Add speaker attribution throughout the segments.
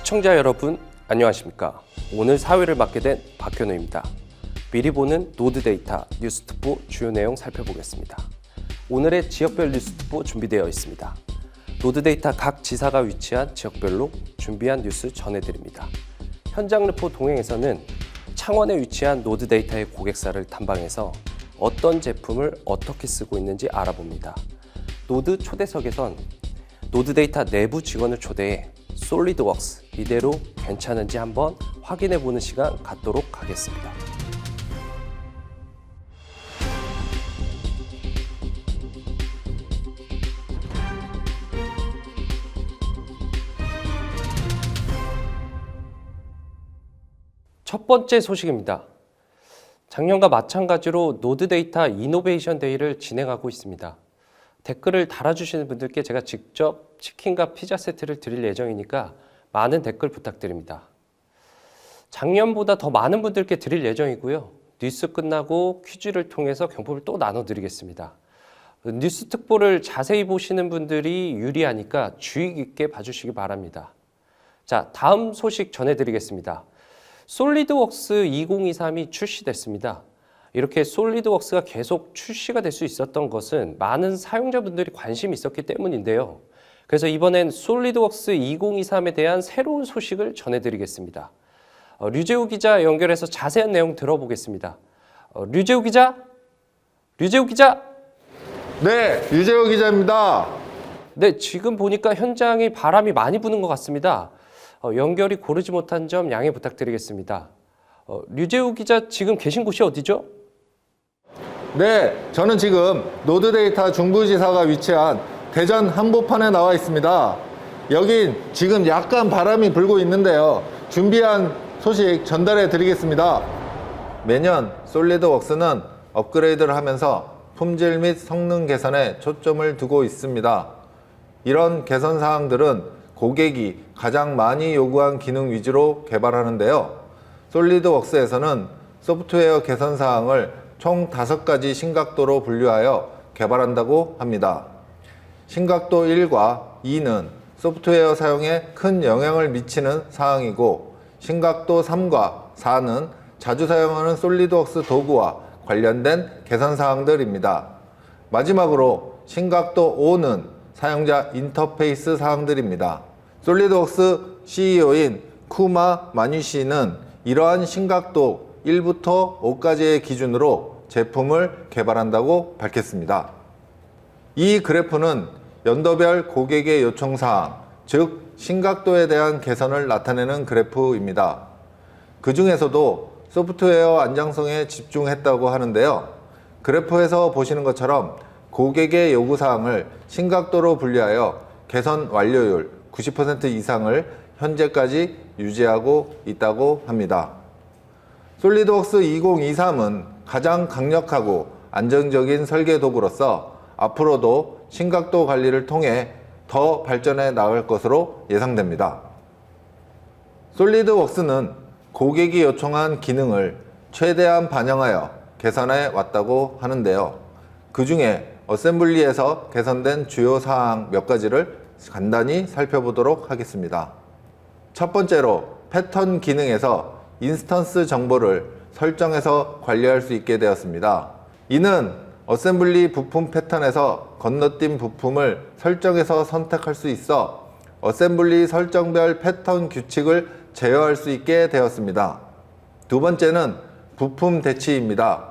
Speaker 1: 시청자 여러분 안녕하십니까. 오늘 사회를 맡게 된 박현우입니다. 미리 보는 노드 데이터 뉴스특보 주요 내용 살펴보겠습니다. 오늘의 지역별 뉴스특보 준비되어 있습니다. 노드 데이터 각 지사가 위치한 지역별로 준비한 뉴스 전해드립니다. 현장 르포 동행에서는 창원에 위치한 노드 데이터의 고객사를 탐방해서 어떤 제품을 어떻게 쓰고 있는지 알아봅니다. 노드 초대석에선 노드 데이터 내부 직원을 초대해 솔리드웍스 이대로 괜찮은지 한번 확인해보는 시간 갖도록 하겠습니다. 첫 번째 소식입니다. 작년과 마찬가지로 노드 데이터 이노베이션 데이를 진행하고 있습니다. 댓글을 달아주시는 분들께 제가 직접 치킨과 피자 세트를 드릴 예정이니까 많은 댓글 부탁드립니다. 작년보다 더 많은 분들께 드릴 예정이고요. 뉴스 끝나고 퀴즈를 통해서 경품을 또 나눠드리겠습니다. 뉴스 특보를 자세히 보시는 분들이 유리하니까 주의 깊게 봐주시기 바랍니다. 자, 다음 소식 전해드리겠습니다. 솔리드웍스 2023이 출시됐습니다. 이렇게 솔리드웍스가 계속 출시가 될 수 있었던 것은 많은 사용자분들이 관심이 있었기 때문인데요. 그래서 이번엔 솔리드웍스 2023에 대한 새로운 소식을 전해드리겠습니다. 류재우 기자 연결해서 자세한 내용 들어보겠습니다. 류재우 기자? 류재우 기자?
Speaker 2: 네, 유재호 기자입니다.
Speaker 1: 네, 지금 보니까 현장에 바람이 많이 부는 것 같습니다. 연결이 고르지 못한 점 양해 부탁드리겠습니다. 류재우 기자 지금 계신 곳이 어디죠?
Speaker 2: 네, 저는 지금 노드데이터 중부지사가 위치한 대전 한복판에 나와 있습니다. 여긴 지금 약간 바람이 불고 있는데요. 준비한 소식 전달해 드리겠습니다. 매년 솔리드웍스는 업그레이드를 하면서 품질 및 성능 개선에 초점을 두고 있습니다. 이런 개선 사항들은 고객이 가장 많이 요구한 기능 위주로 개발하는데요. 솔리드웍스에서는 소프트웨어 개선 사항을 총 5가지 심각도로 분류하여 개발한다고 합니다. 심각도 1과 2는 소프트웨어 사용에 큰 영향을 미치는 사항이고, 심각도 3과 4는 자주 사용하는 솔리드웍스 도구와 관련된 개선 사항들입니다. 마지막으로 심각도 5는 사용자 인터페이스 사항들입니다. 솔리드웍스 CEO인 쿠마 마뉴시는 이러한 심각도 1부터 5까지의 기준으로 제품을 개발한다고 밝혔습니다. 이 그래프는 연도별 고객의 요청사항, 즉 심각도에 대한 개선을 나타내는 그래프입니다. 그 중에서도 소프트웨어 안정성에 집중했다고 하는데요. 그래프에서 보시는 것처럼 고객의 요구사항을 심각도로 분류하여 개선 완료율 90% 이상을 현재까지 유지하고 있다고 합니다. 솔리드웍스 2023은 가장 강력하고 안정적인 설계 도구로서 앞으로도 심각도 관리를 통해 더 발전해 나갈 것으로 예상됩니다. 솔리드웍스는 고객이 요청한 기능을 최대한 반영하여 개선해 왔다고 하는데요. 그 중에 어셈블리에서 개선된 주요 사항 몇 가지를 간단히 살펴보도록 하겠습니다. 첫 번째로 패턴 기능에서 인스턴스 정보를 설정해서 관리할 수 있게 되었습니다. 이는 어셈블리 부품 패턴에서 건너뛴 부품을 설정해서 선택할 수 있어 어셈블리 설정별 패턴 규칙을 제어할 수 있게 되었습니다. 두 번째는 부품 대치입니다.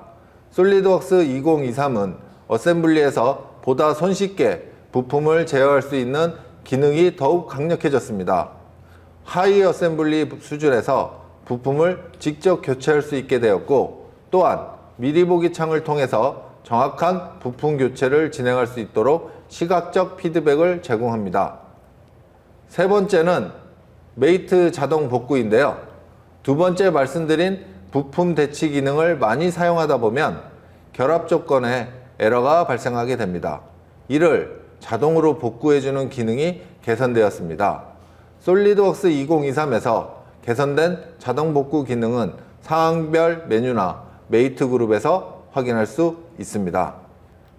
Speaker 2: 솔리드웍스 2023은 어셈블리에서 보다 손쉽게 부품을 제어할 수 있는 기능이 더욱 강력해졌습니다. 하이 어셈블리 수준에서 부품을 직접 교체할 수 있게 되었고, 또한 미리 보기 창을 통해서 정확한 부품 교체를 진행할 수 있도록 시각적 피드백을 제공합니다. 세 번째는 메이트 자동 복구인데요. 두 번째 말씀드린 부품 대치 기능을 많이 사용하다 보면 결합 조건에 에러가 발생하게 됩니다. 이를 자동으로 복구해주는 기능이 개선되었습니다. 솔리드웍스 2023에서 개선된 자동 복구 기능은 상황별 메뉴나 메이트 그룹에서 확인할 수 있습니다.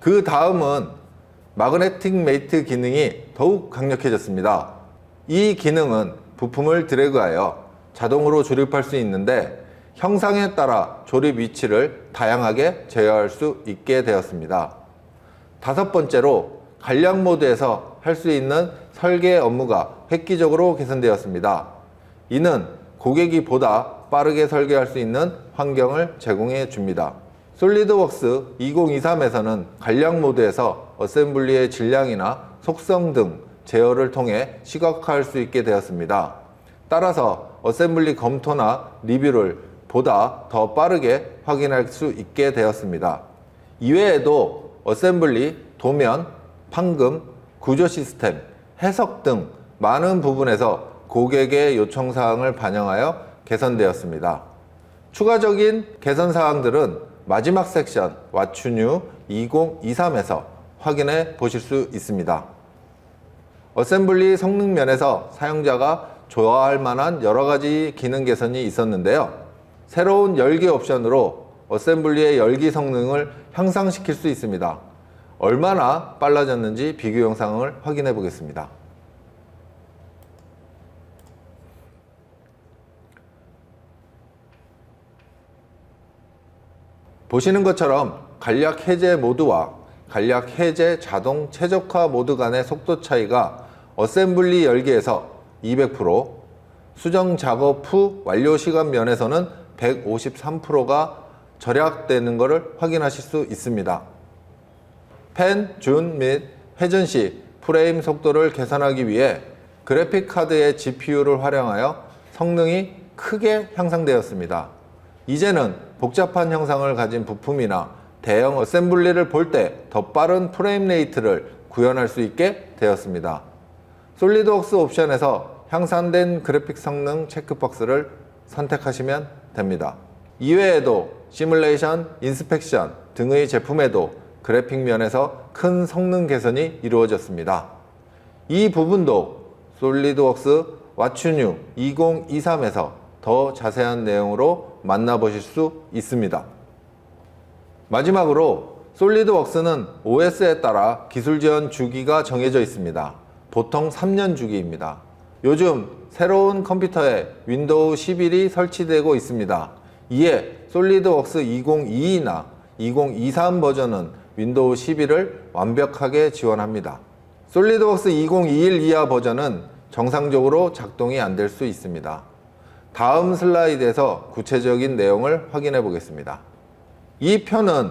Speaker 2: 그 다음은 마그네틱 메이트 기능이 더욱 강력해졌습니다. 이 기능은 부품을 드래그하여 자동으로 조립할 수 있는데 형상에 따라 조립 위치를 다양하게 제어할 수 있게 되었습니다. 다섯 번째로 간략 모드에서 할 수 있는 설계 업무가 획기적으로 개선되었습니다. 이는 고객이 보다 빠르게 설계할 수 있는 환경을 제공해 줍니다. 솔리드웍스 2023에서는 간략 모드에서 어셈블리의 질량이나 속성 등 제어를 통해 시각화할 수 있게 되었습니다. 따라서 어셈블리 검토나 리뷰를 보다 더 빠르게 확인할 수 있게 되었습니다. 이외에도 어셈블리, 도면, 판금, 구조 시스템, 해석 등 많은 부분에서 고객의 요청사항을 반영하여 개선되었습니다. 추가적인 개선 사항들은 마지막 섹션 What's New 2023에서 확인해 보실 수 있습니다. 어셈블리 성능 면에서 사용자가 좋아할 만한 여러 가지 기능 개선이 있었는데요. 새로운 열기 옵션으로 어셈블리의 열기 성능을 향상시킬 수 있습니다. 얼마나 빨라졌는지 비교 영상을 확인해 보겠습니다. 보시는 것처럼 간략 해제 모드와 간략 해제 자동 최적화 모드 간의 속도 차이가 어셈블리 열기에서 200%, 수정 작업 후 완료 시간 면에서는 153%가 절약되는 것을 확인하실 수 있습니다. 펜, 준 및 회전 시 프레임 속도를 개선하기 위해 그래픽 카드의 GPU를 활용하여 성능이 크게 향상되었습니다. 이제는 복잡한 형상을 가진 부품이나 대형 어셈블리를 볼 때 더 빠른 프레임 레이트를 구현할 수 있게 되었습니다. 솔리드웍스 옵션에서 향상된 그래픽 성능 체크박스를 선택하시면 됩니다. 이외에도 시뮬레이션, 인스펙션 등의 제품에도 그래픽 면에서 큰 성능 개선이 이루어졌습니다. 이 부분도 솔리드웍스 What's New 2023에서 더 자세한 내용으로 만나보실 수 있습니다. 마지막으로 솔리드웍스는 OS에 따라 기술 지원 주기가 정해져 있습니다. 보통 3년 주기입니다. 요즘 새로운 컴퓨터에 윈도우 11이 설치되고 있습니다. 이에 솔리드웍스 2022나 2023 버전은 윈도우 11을 완벽하게 지원합니다. 솔리드웍스 2021 이하 버전은 정상적으로 작동이 안 될 수 있습니다. 다음 슬라이드에서 구체적인 내용을 확인해 보겠습니다. 이 편은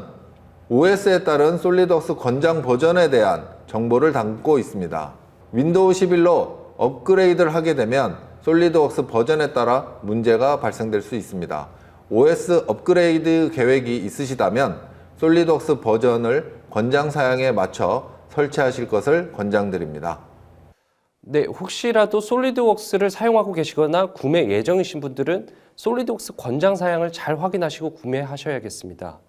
Speaker 2: OS에 따른 솔리드웍스 권장 버전에 대한 정보를 담고 있습니다. 윈도우 11로 업그레이드를 하게 되면 솔리드웍스 버전에 따라 문제가 발생될 수 있습니다. OS 업그레이드 계획이 있으시다면 솔리드웍스 버전을 권장 사양에 맞춰 설치하실 것을 권장드립니다.
Speaker 1: 네, 혹시라도 솔리드웍스를 사용하고 계시거나 구매 예정이신 분들은 솔리드웍스 권장 사양을 잘 확인하시고 구매하셔야겠습니다.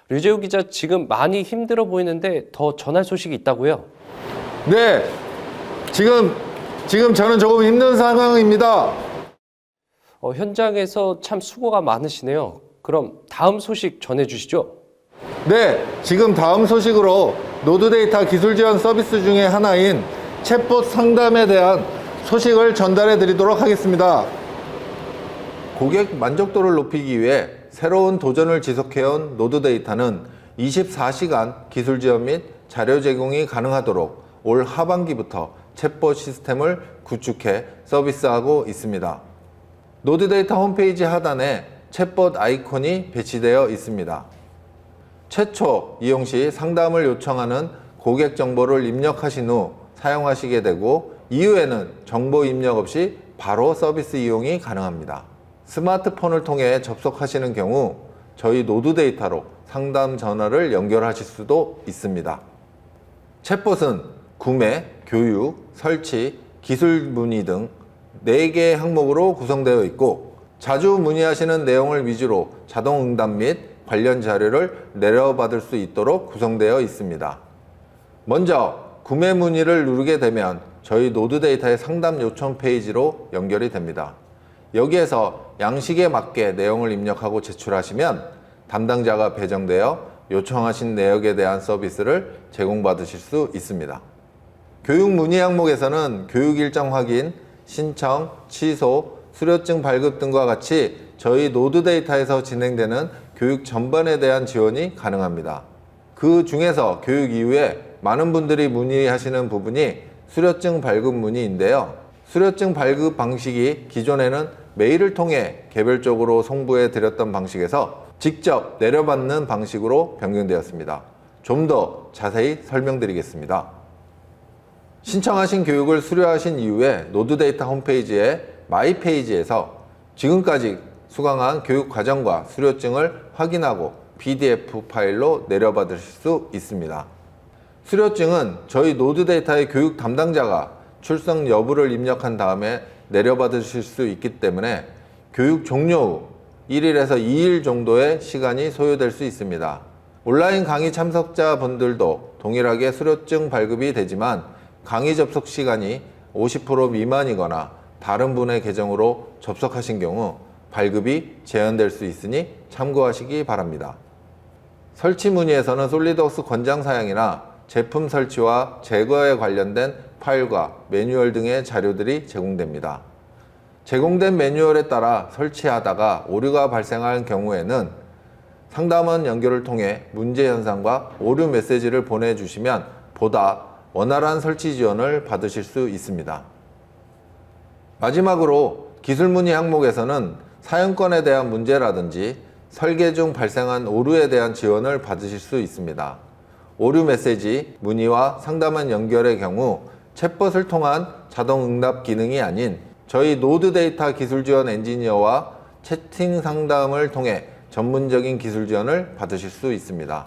Speaker 1: 류재우 기자, 지금 많이 힘들어 보이는데 더 전할 소식이 있다고요?
Speaker 2: 네, 지금 저는 조금 힘든 상황입니다.
Speaker 1: 현장에서 참 수고가 많으시네요. 그럼 다음 소식 전해주시죠.
Speaker 2: 네, 지금 다음 소식으로 노드 데이터 기술 지원 서비스 중에 하나인 챗봇 상담에 대한 소식을 전달해 드리도록 하겠습니다. 고객 만족도를 높이기 위해 새로운 도전을 지속해온 노드 데이터는 24시간 기술 지원 및 자료 제공이 가능하도록 올 하반기부터 챗봇 시스템을 구축해 서비스하고 있습니다. 노드 데이터 홈페이지 하단에 챗봇 아이콘이 배치되어 있습니다. 최초 이용 시 상담을 요청하는 고객 정보를 입력하신 후 사용하시게 되고, 이후에는 정보 입력 없이 바로 서비스 이용이 가능합니다. 스마트폰을 통해 접속하시는 경우 저희 노드 데이터로 상담 전화를 연결하실 수도 있습니다. 챗봇은 구매, 교육, 설치, 기술 문의 등 4개의 항목으로 구성되어 있고, 자주 문의하시는 내용을 위주로 자동 응답 및 관련 자료를 내려받을 수 있도록 구성되어 있습니다. 먼저 구매 문의를 누르게 되면 저희 노드 데이터의 상담 요청 페이지로 연결이 됩니다. 여기에서 양식에 맞게 내용을 입력하고 제출하시면 담당자가 배정되어 요청하신 내역에 대한 서비스를 제공받으실 수 있습니다. 교육 문의 항목에서는 교육 일정 확인, 신청, 취소, 수료증 발급 등과 같이 저희 노드 데이터에서 진행되는 교육 전반에 대한 지원이 가능합니다. 그 중에서 교육 이후에 많은 분들이 문의하시는 부분이 수료증 발급 문의인데요. 수료증 발급 방식이 기존에는 메일을 통해 개별적으로 송부해 드렸던 방식에서 직접 내려받는 방식으로 변경되었습니다. 좀 더 자세히 설명드리겠습니다. 신청하신 교육을 수료하신 이후에 노드 데이터 홈페이지의 마이 페이지에서 지금까지 수강한 교육 과정과 수료증을 확인하고 PDF 파일로 내려받으실 수 있습니다. 수료증은 저희 노드 데이터의 교육 담당자가 출석 여부를 입력한 다음에 내려받으실 수 있기 때문에 교육 종료 후 1일에서 2일 정도의 시간이 소요될 수 있습니다. 온라인 강의 참석자분들도 동일하게 수료증 발급이 되지만 강의 접속 시간이 50% 미만이거나 다른 분의 계정으로 접속하신 경우 발급이 제한될 수 있으니 참고하시기 바랍니다. 설치 문의에서는 솔리드웍스 권장 사양이나 제품 설치와 제거에 관련된 파일과 매뉴얼 등의 자료들이 제공됩니다. 제공된 매뉴얼에 따라 설치하다가 오류가 발생할 경우에는 상담원 연결을 통해 문제 현상과 오류 메시지를 보내주시면 보다 원활한 설치 지원을 받으실 수 있습니다. 마지막으로 기술 문의 항목에서는 사용권에 대한 문제라든지 설계 중 발생한 오류에 대한 지원을 받으실 수 있습니다. 오류 메시지, 문의와 상담원 연결의 경우 챗봇을 통한 자동 응답 기능이 아닌 저희 노드 데이터 기술 지원 엔지니어와 채팅 상담을 통해 전문적인 기술 지원을 받으실 수 있습니다.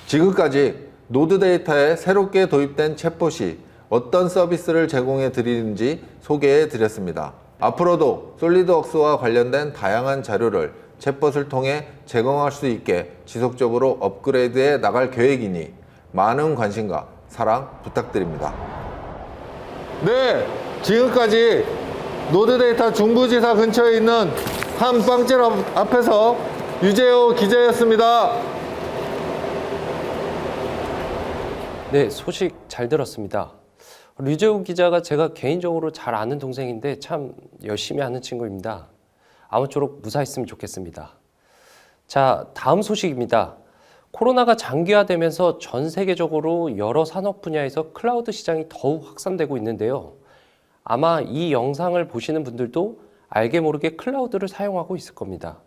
Speaker 2: 지금까지 노드 데이터에 새롭게 도입된 챗봇이 어떤 서비스를 제공해 드리는지 소개해 드렸습니다. 앞으로도 솔리드웍스와 관련된 다양한 자료를 챗봇을 통해 제공할 수 있게 지속적으로 업그레이드해 나갈 계획이니 많은 관심과 사랑 부탁드립니다. 네, 지금까지 노드데이터 중부지사 근처에 있는 한 빵집 앞에서 유재호 기자였습니다.
Speaker 1: 네, 소식 잘 들었습니다. 류재호 기자가 제가 개인적으로 잘 아는 동생인데 참 열심히 하는 친구입니다. 아무쪼록 무사했으면 좋겠습니다. 자, 다음 소식입니다. 코로나가 장기화되면서 전 세계적으로 여러 산업 분야에서 클라우드 시장이 더욱 확산되고 있는데요. 아마 이 영상을 보시는 분들도 알게 모르게 클라우드를 사용하고 있을 겁니다.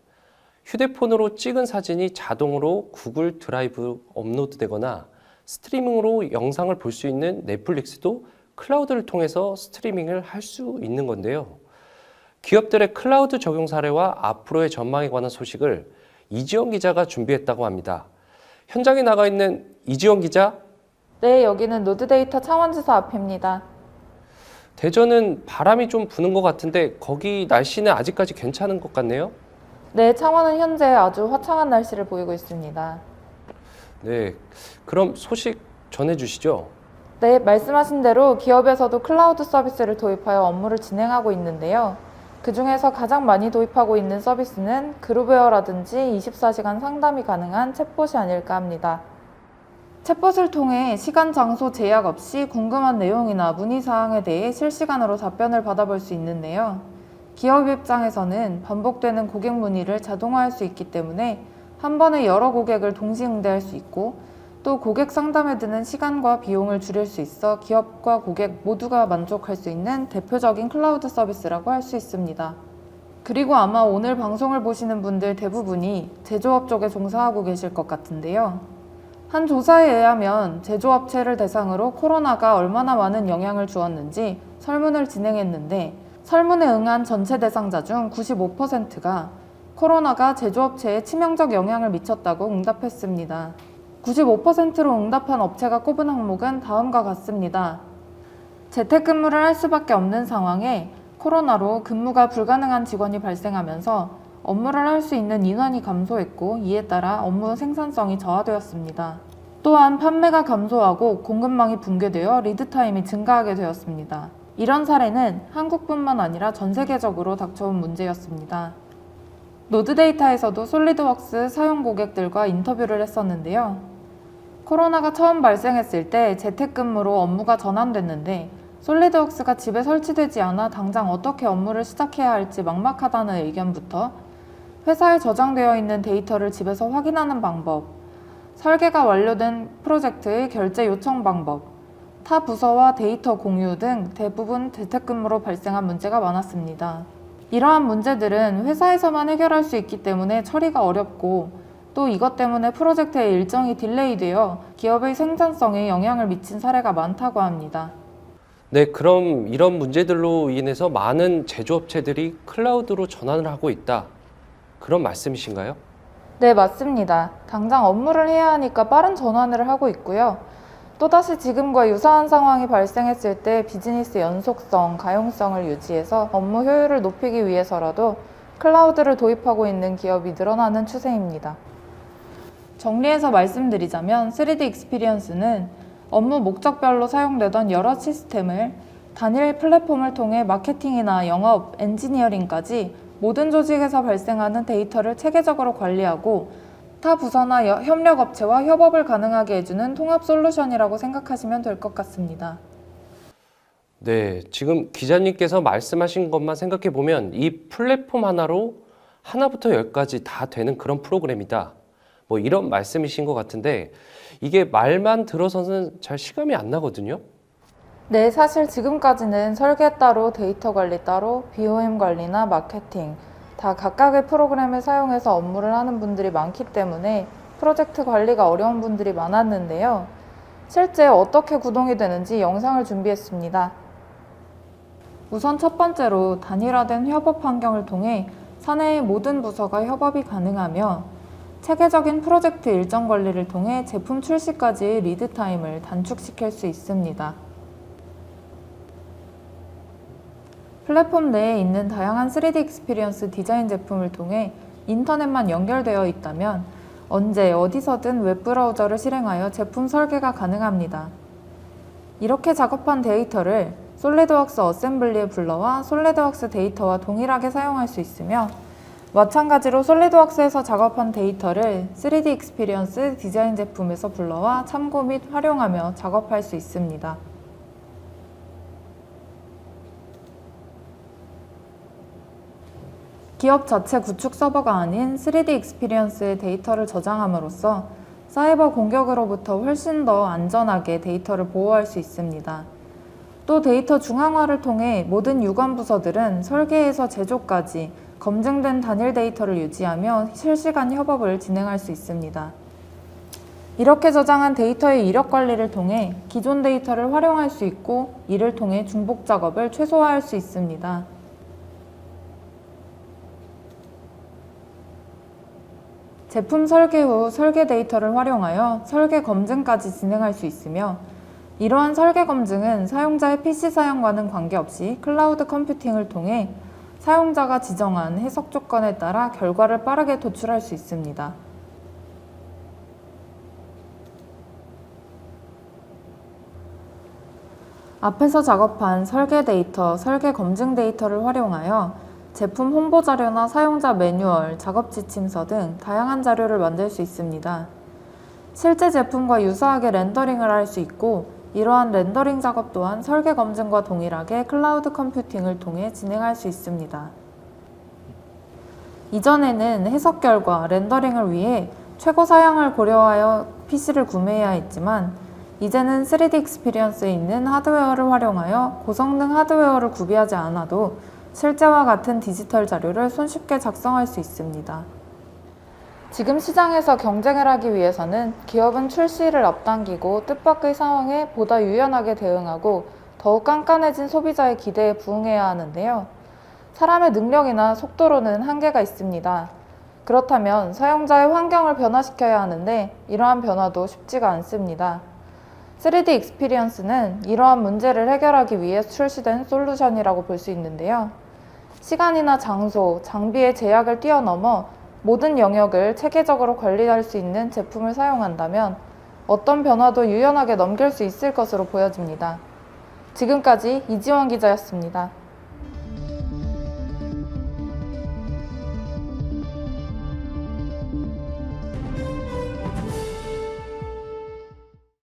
Speaker 1: 휴대폰으로 찍은 사진이 자동으로 구글 드라이브 업로드되거나 스트리밍으로 영상을 볼 수 있는 넷플릭스도 클라우드를 통해서 스트리밍을 할 수 있는 건데요. 기업들의 클라우드 적용 사례와 앞으로의 전망에 관한 소식을 이지영 기자가 준비했다고 합니다. 현장에 나가 있는 이지영 기자.
Speaker 3: 네, 여기는 노드데이터 창원지사 앞입니다.
Speaker 1: 대전은 바람이 좀 부는 것 같은데 거기 날씨는 아직까지 괜찮은 것 같네요.
Speaker 3: 네, 창원은 현재 아주 화창한 날씨를 보이고 있습니다.
Speaker 1: 네, 그럼 소식 전해주시죠.
Speaker 3: 네, 말씀하신 대로 기업에서도 클라우드 서비스를 도입하여 업무를 진행하고 있는데요. 그 중에서 가장 많이 도입하고 있는 서비스는 그룹웨어라든지 24시간 상담이 가능한 챗봇이 아닐까 합니다. 챗봇을 통해 시간, 장소 제약 없이 궁금한 내용이나 문의사항에 대해 실시간으로 답변을 받아볼 수 있는데요. 기업 입장에서는 반복되는 고객 문의를 자동화할 수 있기 때문에 한 번에 여러 고객을 동시 응대할 수 있고 또 고객 상담에 드는 시간과 비용을 줄일 수 있어 기업과 고객 모두가 만족할 수 있는 대표적인 클라우드 서비스라고 할 수 있습니다. 그리고 아마 오늘 방송을 보시는 분들 대부분이 제조업 쪽에 종사하고 계실 것 같은데요. 한 조사에 의하면 제조업체를 대상으로 코로나가 얼마나 많은 영향을 주었는지 설문을 진행했는데 설문에 응한 전체 대상자 중 95%가 코로나가 제조업체에 치명적 영향을 미쳤다고 응답했습니다. 95%로 응답한 업체가 꼽은 항목은 다음과 같습니다. 재택근무를 할 수밖에 없는 상황에 코로나로 근무가 불가능한 직원이 발생하면서 업무를 할 수 있는 인원이 감소했고 이에 따라 업무 생산성이 저하되었습니다. 또한 판매가 감소하고 공급망이 붕괴되어 리드타임이 증가하게 되었습니다. 이런 사례는 한국뿐만 아니라 전 세계적으로 닥쳐온 문제였습니다. 노드데이터에서도 솔리드웍스 사용 고객들과 인터뷰를 했었는데요. 코로나가 처음 발생했을 때 재택근무로 업무가 전환됐는데 솔리드웍스가 집에 설치되지 않아 당장 어떻게 업무를 시작해야 할지 막막하다는 의견부터 회사에 저장되어 있는 데이터를 집에서 확인하는 방법, 설계가 완료된 프로젝트의 결제 요청 방법, 타 부서와 데이터 공유 등 대부분 재택근무로 발생한 문제가 많았습니다. 이러한 문제들은 회사에서만 해결할 수 있기 때문에 처리가 어렵고 또 이것 때문에 프로젝트의 일정이 딜레이되어 기업의 생산성에 영향을 미친 사례가 많다고 합니다.
Speaker 1: 네, 그럼 이런 문제들로 인해서 많은 제조업체들이 클라우드로 전환을 하고 있다. 그런 말씀이신가요?
Speaker 3: 네, 맞습니다. 당장 업무를 해야 하니까 빠른 전환을 하고 있고요. 또다시 지금과 유사한 상황이 발생했을 때 비즈니스 연속성, 가용성을 유지해서 업무 효율을 높이기 위해서라도 클라우드를 도입하고 있는 기업이 늘어나는 추세입니다. 정리해서 말씀드리자면 3D 익스피리언스는 업무 목적별로 사용되던 여러 시스템을 단일 플랫폼을 통해 마케팅이나 영업, 엔지니어링까지 모든 조직에서 발생하는 데이터를 체계적으로 관리하고 타 부서나 협력업체와 협업을 가능하게 해주는 통합 솔루션이라고 생각하시면 될 것 같습니다.
Speaker 1: 네, 지금 기자님께서 말씀하신 것만 생각해 보면 이 플랫폼 하나로 하나부터 열까지 다 되는 그런 프로그램이다. 뭐 이런 말씀이신 것 같은데 이게 말만 들어서는 잘 실감이 안 나거든요.
Speaker 3: 네, 사실 지금까지는 설계 따로, 데이터 관리 따로, BOM 관리나 마케팅 다 각각의 프로그램을 사용해서 업무를 하는 분들이 많기 때문에 프로젝트 관리가 어려운 분들이 많았는데요. 실제 어떻게 구동이 되는지 영상을 준비했습니다. 우선 첫 번째로 단일화된 협업 환경을 통해 사내의 모든 부서가 협업이 가능하며 체계적인 프로젝트 일정 관리를 통해 제품 출시까지의 리드 타임을 단축시킬 수 있습니다. 플랫폼 내에 있는 다양한 3D 익스피리언스 디자인 제품을 통해 인터넷만 연결되어 있다면 언제 어디서든 웹브라우저를 실행하여 제품 설계가 가능합니다. 이렇게 작업한 데이터를 솔리드웍스 어셈블리에 불러와 솔리드웍스 데이터와 동일하게 사용할 수 있으며 마찬가지로 솔리드웍스에서 작업한 데이터를 3D 익스피리언스 디자인 제품에서 불러와 참고 및 활용하며 작업할 수 있습니다. 기업 자체 구축 서버가 아닌 3D 익스피리언스의 데이터를 저장함으로써 사이버 공격으로부터 훨씬 더 안전하게 데이터를 보호할 수 있습니다. 또 데이터 중앙화를 통해 모든 유관 부서들은 설계에서 제조까지 검증된 단일 데이터를 유지하며 실시간 협업을 진행할 수 있습니다. 이렇게 저장한 데이터의 이력 관리를 통해 기존 데이터를 활용할 수 있고 이를 통해 중복 작업을 최소화할 수 있습니다. 제품 설계 후 설계 데이터를 활용하여 설계 검증까지 진행할 수 있으며 이러한 설계 검증은 사용자의 PC 사용과는 관계없이 클라우드 컴퓨팅을 통해 사용자가 지정한 해석 조건에 따라 결과를 빠르게 도출할 수 있습니다. 앞에서 작업한 설계 데이터, 설계 검증 데이터를 활용하여 제품 홍보 자료나 사용자 매뉴얼, 작업 지침서 등 다양한 자료를 만들 수 있습니다. 실제 제품과 유사하게 렌더링을 할 수 있고 이러한 렌더링 작업 또한 설계 검증과 동일하게 클라우드 컴퓨팅을 통해 진행할 수 있습니다. 이전에는 해석 결과, 렌더링을 위해 최고 사양을 고려하여 PC를 구매해야 했지만 이제는 3D 익스피리언스에 있는 하드웨어를 활용하여 고성능 하드웨어를 구비하지 않아도 실제와 같은 디지털 자료를 손쉽게 작성할 수 있습니다. 지금 시장에서 경쟁을 하기 위해서는 기업은 출시를 앞당기고 뜻밖의 상황에 보다 유연하게 대응하고 더욱 깐깐해진 소비자의 기대에 부응해야 하는데요. 사람의 능력이나 속도로는 한계가 있습니다. 그렇다면 사용자의 환경을 변화시켜야 하는데 이러한 변화도 쉽지가 않습니다. 3D 익스피리언스는 이러한 문제를 해결하기 위해 출시된 솔루션이라고 볼 수 있는데요. 시간이나 장소, 장비의 제약을 뛰어넘어 모든 영역을 체계적으로 관리할 수 있는 제품을 사용한다면 어떤 변화도 유연하게 넘길 수 있을 것으로 보여집니다. 지금까지 이지원 기자였습니다.